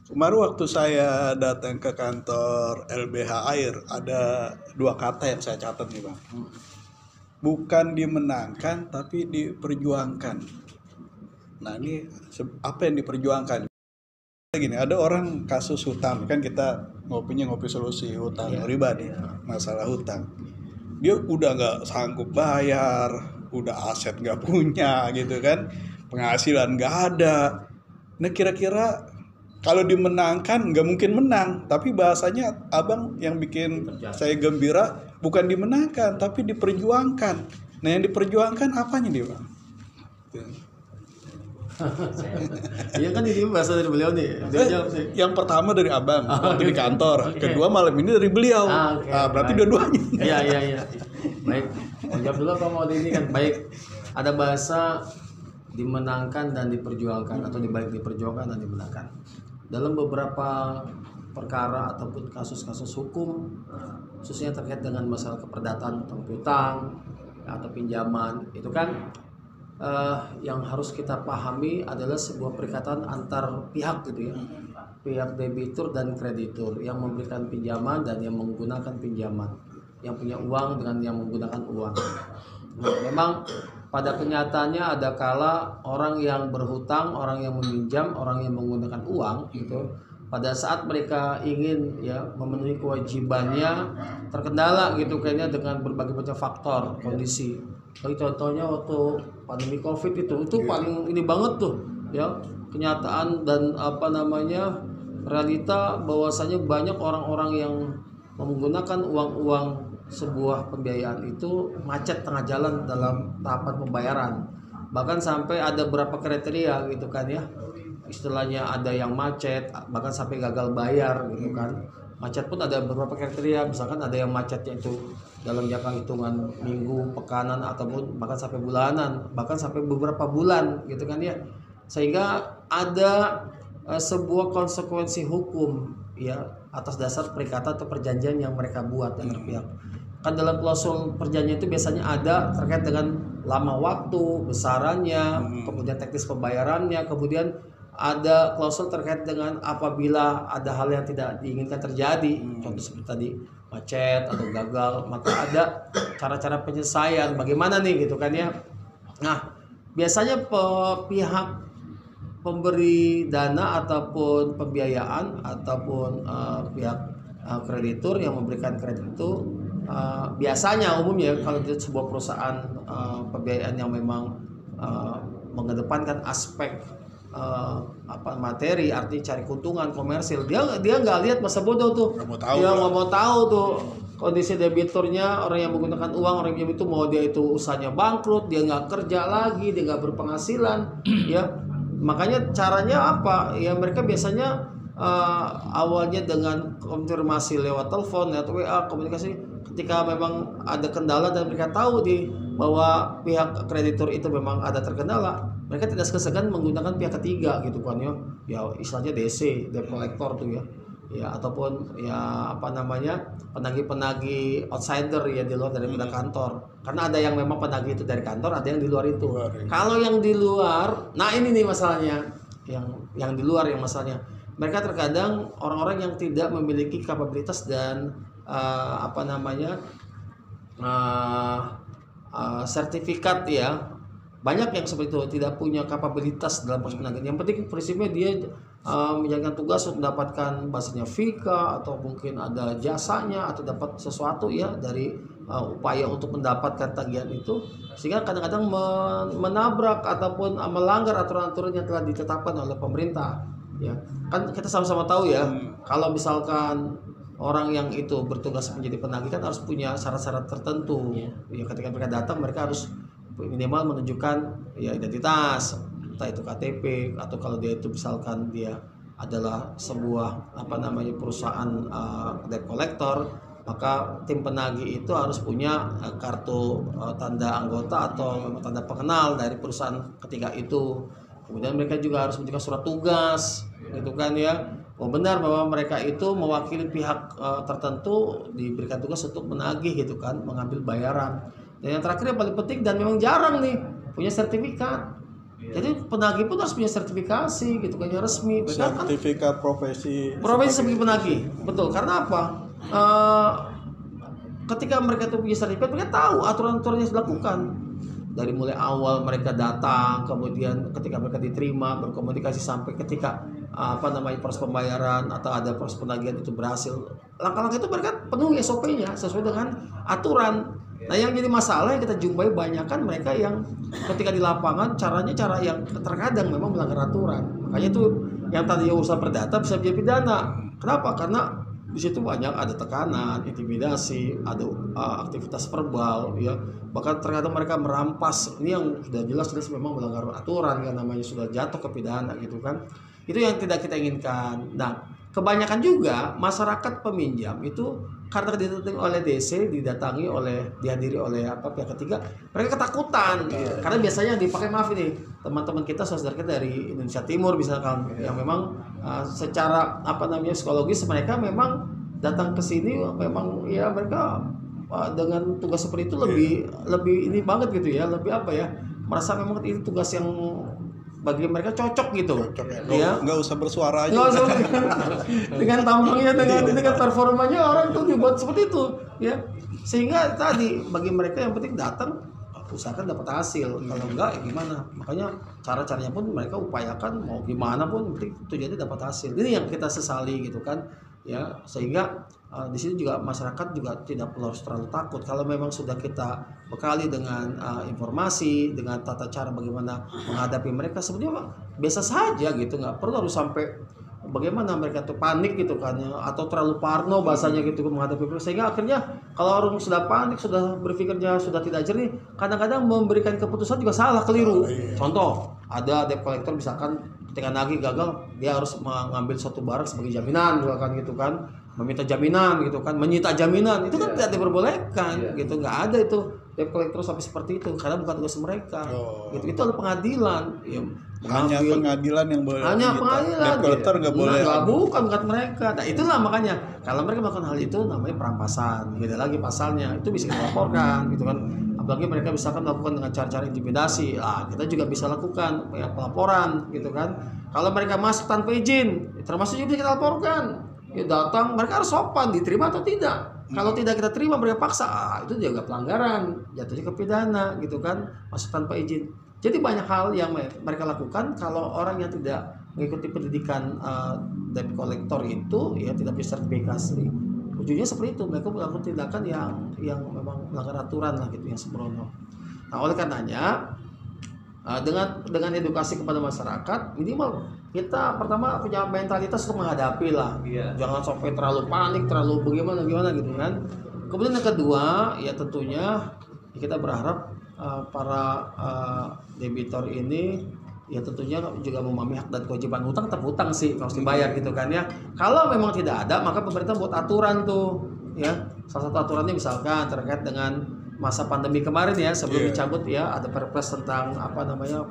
Kemarin waktu saya datang ke kantor LBH Air, ada dua kata yang saya catat nih Bang. Bukan dimenangkan, tapi diperjuangkan. Nah ini apa yang diperjuangkan? Gini, ada orang kasus hutang, kan kita ngopi solusi hutang riba nih, masalah hutang. Dia udah nggak sanggup bayar, udah aset nggak punya gitu kan, penghasilan nggak ada. Nah kira-kira kalau dimenangkan nggak mungkin menang, tapi bahasanya abang yang bikin saya gembira bukan dimenangkan tapi diperjuangkan. Nah yang diperjuangkan apanya nih bang? Iya kan ini bahasa dari beliau nih. Yang pertama dari abang waktu di kantor, kedua malam ini dari beliau. Berarti dua-duanya. Iya. Baik, jawab dulu apa mau ini kan. Baik, ada bahasa dimenangkan dan diperjuangkan atau dibalik diperjuangkan dan dimenangkan. Dalam beberapa perkara ataupun kasus-kasus hukum, khususnya terkait dengan masalah keperdataan utang atau pinjaman, itu kan yang harus kita pahami adalah sebuah perikatan antar pihak gitu ya, pihak debitur dan kreditur yang memberikan pinjaman dan yang menggunakan pinjaman, yang punya uang dengan yang menggunakan uang. Nah, memang pada kenyataannya ada kala orang yang berhutang, orang yang meminjam, orang yang menggunakan uang gitu, pada saat mereka ingin ya memenuhi kewajibannya terkendala gitu kayaknya dengan berbagai macam faktor kondisi. Bagi contohnya waktu pandemi Covid itu paling ini banget tuh ya, kenyataan dan realita bahwasanya banyak orang-orang yang menggunakan uang-uang sebuah pembiayaan itu macet tengah jalan dalam tahapan pembayaran. Bahkan sampai ada beberapa kriteria gitu kan ya. Istilahnya ada yang macet bahkan sampai gagal bayar gitu kan. Macet pun ada beberapa kriteria, misalkan ada yang macetnya itu dalam jangka hitungan minggu, pekanan ataupun bahkan sampai bulanan, bahkan sampai beberapa bulan gitu kan ya. Sehingga ada sebuah konsekuensi hukum ya atas dasar perikatan atau perjanjian yang mereka buat antar pihak. Kan dalam klausul perjanjian itu biasanya ada terkait dengan lama waktu, besarannya, kemudian teknis pembayarannya, kemudian ada klausul terkait dengan apabila ada hal yang tidak diinginkan terjadi, contoh seperti tadi macet atau gagal, maka ada cara-cara penyelesaian bagaimana nih gitu kan ya. Nah biasanya pihak pemberi dana ataupun pembiayaan ataupun pihak kreditur yang memberikan kredit itu biasanya umumnya kalau di sebuah perusahaan pembiayaan yang memang mengedepankan aspek materi, artinya cari keuntungan komersil, dia nggak lihat masa bodoh tuh, dia nggak mau tahu tuh kondisi debiturnya, orang yang menggunakan uang, orang yang itu mau dia itu usahanya bangkrut, dia nggak kerja lagi, dia nggak berpenghasilan ya. Makanya caranya apa ya, mereka biasanya awalnya dengan konfirmasi lewat telepon atau WA, komunikasi. Ketika memang ada kendala dan mereka tahu bahwa pihak kreditur itu memang ada terkendala, mereka tidak segan menggunakan pihak ketiga gitu kan ya istilahnya DC, debt collector tuh ya ataupun ya penagih-penagih outsider ya di luar daripada kantor, karena ada yang memang penagih itu dari kantor, ada yang di luar itu. Kalau yang di luar, nah ini nih masalahnya, yang di luar yang masalahnya, mereka terkadang orang-orang yang tidak memiliki kapabilitas dan sertifikat ya, banyak yang seperti itu, tidak punya kapabilitas dalam proses penagihan. Yang penting prinsipnya dia menjalankan tugas untuk mendapatkan bahasanya fika atau mungkin ada jasanya atau dapat sesuatu ya dari upaya untuk mendapatkan tagihan itu, sehingga kadang-kadang menabrak ataupun melanggar aturan-aturan yang telah ditetapkan oleh pemerintah ya. Kan kita sama-sama tahu ya, kalau misalkan orang yang itu bertugas menjadi penagih kan harus punya syarat-syarat tertentu ya. Ketika mereka datang, mereka harus minimal menunjukkan ya identitas, entah itu KTP atau kalau dia itu misalkan dia adalah sebuah perusahaan debt collector, maka tim penagih itu harus punya kartu tanda anggota atau tanda pengenal dari perusahaan ketiga itu. Kemudian mereka juga harus menunjukkan surat tugas gitu kan ya, benar bahwa mereka itu mewakili pihak tertentu, diberikan tugas untuk menagih gitu kan, mengambil bayaran. Dan yang terakhir yang paling penting dan memang jarang nih, punya sertifikat Jadi penagih pun harus punya sertifikasi gitu kan, yang resmi. Mereka kan sertifikat profesi sebagai penagih, betul. Karena apa? Ketika mereka tuh punya sertifikat, mereka tahu aturan-aturan yang dilakukan. Dari mulai awal mereka datang, kemudian ketika mereka diterima, berkomunikasi sampai ketika proses pembayaran atau ada proses penagihan itu berhasil. Langkah-langkah itu mereka penuhi SOP-nya sesuai dengan aturan. Nah, yang jadi masalah yang kita jumpai banyak kan mereka yang ketika di lapangan cara yang terkadang memang melanggar aturan. Makanya itu yang tadi urusan perdata bisa jadi pidana. Kenapa? Karena di situ banyak ada tekanan, intimidasi, ada aktivitas verbal, ya. Bahkan terkadang mereka merampas. Ini yang sudah jelas memang melanggar aturan, kan namanya sudah jatuh ke pidana gitu kan. Itu yang tidak kita inginkan. Nah, kebanyakan juga masyarakat peminjam itu karena didatangi oleh DC, dihadiri oleh pihak ketiga, mereka ketakutan. Karena biasanya yang dipakai, maaf ini teman-teman kita, saudara kita dari Indonesia Timur misalkan, yang memang secara psikologis mereka memang datang ke sini memang ya mereka dengan tugas seperti itu lebih ini banget gitu ya, lebih merasa memang itu tugas yang bagi mereka cocok gitu. Ya. Nggak usah bersuara aja. Dengan tampangnya, dengan performanya orang itu dibuat seperti itu, ya. Sehingga tadi bagi mereka yang penting datang, usahakan dapat hasil. Kalau enggak ya gimana? Makanya cara-caranya pun mereka upayakan mau gimana pun penting tujuannya dapat hasil. Ini yang kita sesali gitu kan. Ya, sehingga di sini juga masyarakat juga tidak perlu terlalu takut. Kalau memang sudah kita bekali dengan informasi, dengan tata cara bagaimana menghadapi mereka, sebenarnya biasa saja gitu, nggak perlu harus sampai bagaimana mereka tuh panik gitu kan, atau terlalu parno bahasanya gitu menghadapi mereka. Sehingga akhirnya kalau orang sudah panik, sudah berpikirnya sudah tidak jernih, kadang-kadang memberikan keputusan juga salah, keliru. Contoh, ada debt collector misalkan ketika nagih gagal, dia harus mengambil suatu barang sebagai jaminan gitu kan, meminta jaminan gitu kan, menyita jaminan, itu kan tidak diperbolehkan gitu, nggak ada itu debt collector sampai seperti itu karena bukan tugas mereka. Gitu. Itu ada pengadilan, ya, hanya pengadilan yang boleh. Hanya pengadilan. Debt collector nggak boleh. Bukan mereka. Nah, itulah makanya kalau mereka melakukan hal itu namanya perampasan. Beda lagi pasalnya, itu bisa dilaporkan gitu kan. Apalagi mereka misalkan melakukan dengan cara-cara intimidasi, kita juga bisa lakukan ya, pelaporan gitu kan. Kalau mereka masuk tanpa izin, termasuk juga kita laporkan. Ya, datang, mereka harus sopan, diterima atau tidak. Kalau tidak kita terima, mereka paksa, itu juga pelanggaran, jatuhnya ke pidana gitu kan, masuk tanpa izin. Jadi banyak hal yang mereka lakukan. Kalau orang yang tidak mengikuti pendidikan debt collector itu ya tidak bisa sertifikasi, ujungnya seperti itu, mereka melakukan tindakan yang memang melanggar aturan lah gitu, yang sembrono. Nah, oleh karenanya dengan edukasi kepada masyarakat, minimal kita pertama punya mentalitas untuk menghadapi lah. Jangan sampai terlalu panik, terlalu bagaimana gitu kan. Kemudian yang kedua ya tentunya kita berharap para debitor ini ya tentunya juga memahami hak dan kewajiban. Hutang tetap hutang sih, harus dibayar gitu kan ya. Kalau memang tidak ada, maka pemerintah buat aturan tuh ya. Salah satu aturannya misalkan terkait dengan masa pandemi kemarin ya, sebelum dicabut ya, ada perpres tentang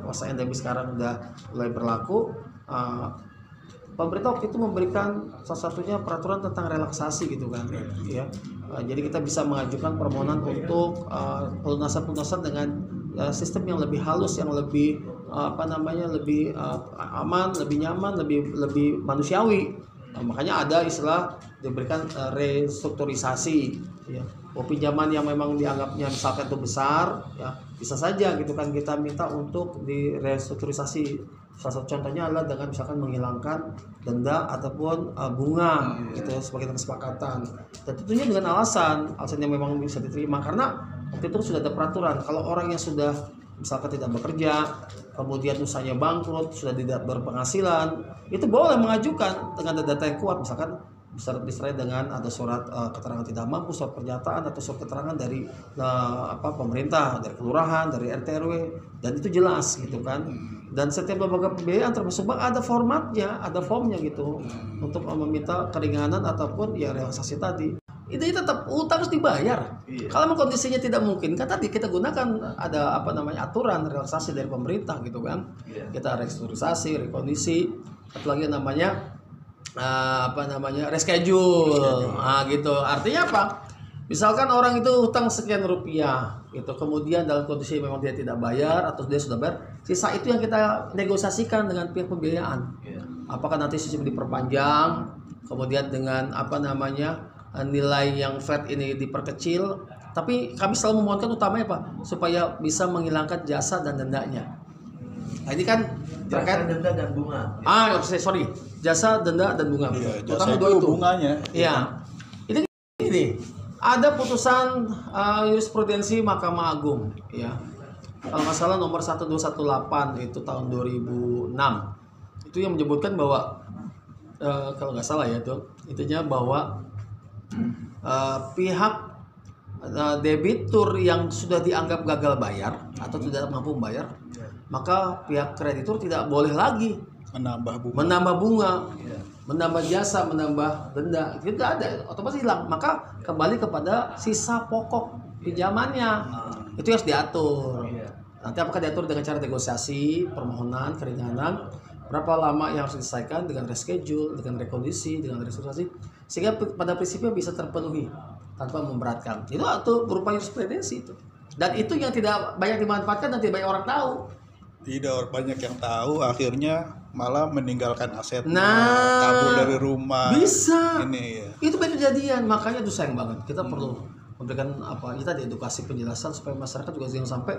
masa endemi sekarang udah mulai berlaku. Pemerintah waktu itu memberikan salah satunya peraturan tentang relaksasi gitu kan ya. Jadi kita bisa mengajukan permohonan untuk pelunasan dengan sistem yang lebih halus, yang lebih lebih aman, lebih nyaman, lebih manusiawi. Makanya ada istilah diberikan restrukturisasi ya. Pinjaman yang memang dianggapnya misalkan itu besar ya, bisa saja gitu kan kita minta untuk direstrukturisasi. Salah satu contohnya adalah dengan misalkan menghilangkan denda ataupun bunga gitu sebagai kesepakatan. Dan tentunya dengan alasan yang memang bisa diterima, karena waktu itu sudah ada peraturan kalau orang yang sudah misalkan tidak bekerja, kemudian usahanya bangkrut, sudah tidak berpenghasilan, itu boleh mengajukan dengan data yang kuat, misalkan disertai dengan ada surat keterangan tidak mampu, surat pernyataan atau surat keterangan dari pemerintah, dari kelurahan, dari RT RW, dan itu jelas gitu kan. Dan setiap lembaga pembiayaan termasuk bank ada formatnya, ada formnya gitu untuk meminta keringanan ataupun ya relaksasi tadi. Itu tetap utang harus dibayar. Kalau kondisinya tidak mungkin, kan tadi kita gunakan ada aturan relaksasi dari pemerintah gitu kan. Kita restrukturisasi, rekondisi, atau lagi namanya reschedule. Gitu. Artinya apa? Misalkan orang itu hutang sekian rupiah gitu, kemudian dalam kondisi memang dia tidak bayar atau dia sudah bayar, Sisa itu yang kita negosiasikan dengan pihak pembiayaan. Apakah nanti sistem diperpanjang, kemudian dengan apa namanya nilai yang flat ini diperkecil. Tapi kami selalu memohonkan utamanya Pak, supaya bisa menghilangkan jasa dan dendanya. Nah, ini kan terkait denda dan bunga. Sorry, jasa, denda dan bunga. Iya, Terutama jasa dua itu bunganya. Iya. Ini ada putusan jurisprudensi Mahkamah Agung, ya. Kalau nggak salah nomor 1218 itu tahun 2006. Itu yang menyebutkan bahwa kalau nggak salah ya tuh, intinya bahwa pihak debitur yang sudah dianggap gagal bayar atau tidak mampu membayar, maka pihak kreditur tidak boleh lagi menambah bunga, menambah jasa, menambah denda. Itu tidak ada, otomatis hilang. Maka kembali kepada sisa pokok pinjamannya. Itu harus diatur. Nanti apakah diatur dengan cara negosiasi, permohonan, keringanan, berapa lama yang harus diselesaikan dengan reschedule, dengan rekondisi, dengan restrukturisasi, sehingga pada prinsipnya bisa terpenuhi tanpa memberatkan. Itu berupa jurisprudensi itu. Dan itu yang tidak banyak dimanfaatkan dan tidak banyak orang tahu. Tidak banyak yang tahu, akhirnya malah meninggalkan aset, Nah, kabur dari rumah. Bisa. Ini ya. Itu banyak kejadian, makanya itu sayang banget. Kita perlu memberikan kita edukasi penjelasan supaya masyarakat juga jangan sampai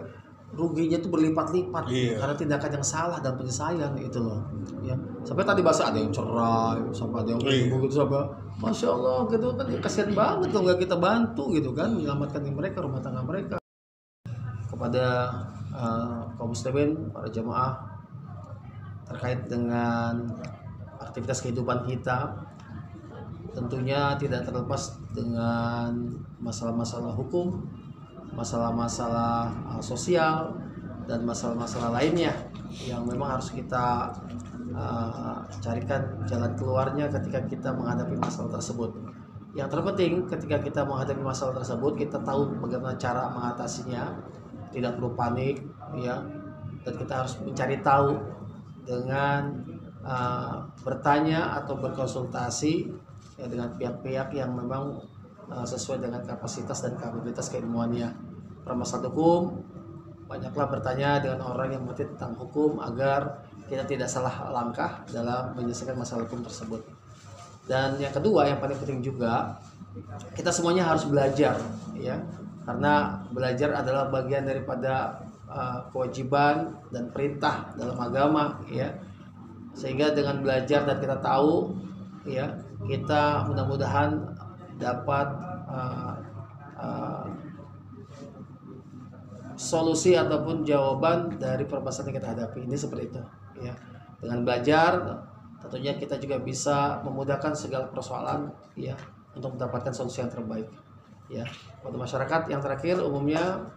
ruginya itu berlipat-lipat karena tindakan yang salah dan penyelesaian itu loh. Ya. Sampai tadi bahasa ada yang cerai, sampai ada yang begitu sampai Masya Allah gitu kan, kasihan banget kalau nggak kita bantu gitu kan, menyelamatkan mereka, rumah tangga mereka. Kepada kaum muslimin, para jamaah, terkait dengan aktivitas kehidupan kita, tentunya tidak terlepas dengan masalah-masalah hukum, masalah-masalah sosial, dan masalah-masalah lainnya yang memang harus kita carikan jalan keluarnya ketika kita menghadapi masalah tersebut. Yang terpenting ketika kita menghadapi masalah tersebut, kita tahu bagaimana cara mengatasinya, tidak perlu panik, ya, dan kita harus mencari tahu dengan bertanya atau berkonsultasi ya, dengan pihak-pihak yang memang sesuai dengan kapasitas dan kapabilitas keilmuannya. Permasalahan hukum, banyaklah bertanya dengan orang yang mengerti tentang hukum agar kita tidak salah langkah dalam menyelesaikan masalah hukum tersebut. Dan yang kedua, yang paling penting juga, kita semuanya harus belajar, ya, karena belajar adalah bagian daripada kewajiban dan perintah dalam agama, ya. Sehingga dengan belajar dan kita tahu, ya, kita mudah-mudahan dapat solusi ataupun jawaban dari permasalahan yang kita hadapi. Ini seperti itu, ya. Dengan belajar tentunya kita juga bisa memudahkan segala persoalan, ya, untuk mendapatkan solusi yang terbaik, ya. Untuk masyarakat yang terakhir, umumnya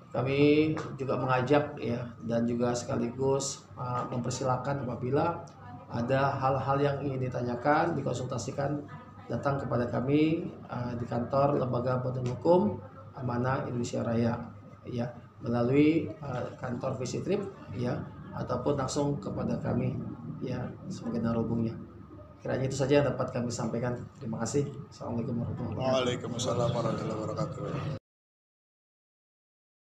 kami juga mengajak, ya, dan juga sekaligus mempersilahkan apabila ada hal-hal yang ingin ditanyakan, dikonsultasikan, datang kepada kami di kantor Lembaga Bantuan Hukum Amanah Indonesia Raya, ya, melalui kantor Visitrip, ya, ataupun langsung kepada kami, ya, sebagai narhubungnya. Kiranya itu saja yang dapat kami sampaikan. Terima kasih. Assalamualaikum warahmatullahi wabarakatuh. Waalaikumsalam warahmatullahi wabarakatuh.